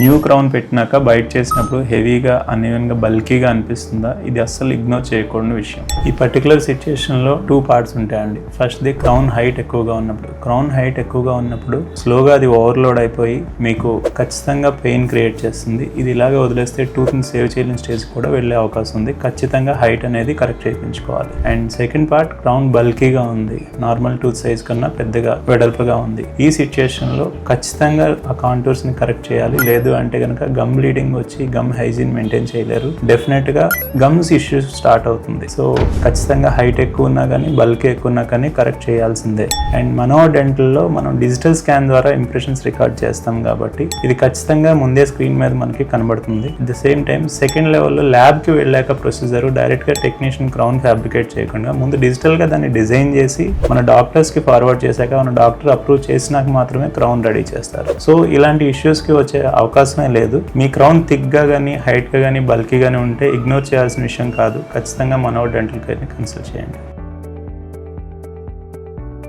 New crown పెట్టినాక byte చేసినప్పుడు హెవీగా అన్ఈవెన్గా బల్కీగా అనిపిస్తుందా? ఇది అస్సలు ఇగ్నోర్ చేయకూడని విషయం. ఈ పర్టికులర్ సిచ్యుయేషన్లో 2 పార్ట్స్ ఉంటాయండి. ఫస్ట్ది క్రౌన్ హైట్ ఎక్కువగా ఉన్నప్పుడు. క్రౌన్ హైట్ ఎక్కువగా ఉన్నప్పుడు స్లోగా అది ఓవర్లోడ్ అయిపోయి మీకు ఖచ్చితంగా పెయిన్ క్రియేట్ చేస్తుంది. ఇది ఇలాగే వదిలేస్తే టూత్ని సేవ్ చేయలేని స్టేజ్ కూడా వెళ్ళే అవకాశం ఉంది. ఖచ్చితంగా హైట్ అనేది కరెక్ట్ చేయించుకోవాలి. అండ్ సెకండ్ పార్ట్, క్రౌన్ బల్కీగా ఉంది, నార్మల్ టూత్ సైజ్ కన్నా పెద్దగా వెడల్పుగా ఉంది. ఈ సిచ్యుయేషన్లో ఖచ్చితంగా ఆ కాంటూర్స్ని కరెక్ట్ చేయాలి. లేదు అంటే కనుక గమ్ బ్లీడింగ్ వచ్చి గమ్ హైజీన్ మెయింటైన్ చేయలేరు. డెఫినెట్గా గమ్స్ ఇష్యూస్ స్టార్ట్ అవుతుంది. సో ఖచ్చితంగా హైట్ ఎక్కువ ఉన్నా కానీ బల్క్ ఎక్కువ ఉన్నా కానీ కరెక్ట్ చేయాల్సిందే. అండ్ మనో డెంటల్లో మనం డిజిటల్ స్కాన్ ద్వారా ఇంప్రెషన్స్ రికార్డ్ చేస్తాం కాబట్టి ఇది ఖచ్చితంగా ముందే స్క్రీన్ మీద మనకి కనబడుతుంది. At the same time second లెవెల్లో ల్యాబ్కి వెళ్ళాక ప్రొసీజర్ డైరెక్ట్గా టెక్నీషియన్ క్రౌన్ ఫ్యాబ్రికేట్ చేయకుండా ముందు డిజిటల్గా దాన్ని డిజైన్ చేసి మన డాక్టర్స్కి ఫార్వర్డ్ చేశాక మన డాక్టర్ అప్రూవ్ చేసినాక మాత్రమే క్రౌన్ రెడీ చేస్తారు. సో ఇలాంటి ఇష్యూస్కి వచ్చే అవకాశమే లేదు. మీ క్రౌన్ థిక్గా కానీ హైట్గా కానీ బల్కీగానే ఉంటే ఇగ్నోర్ చేయాల్సిన విషయం కాదు. ఖచ్చితంగా మనో డెంటల్ కేర్ని కన్సల్ట్ చేయండి.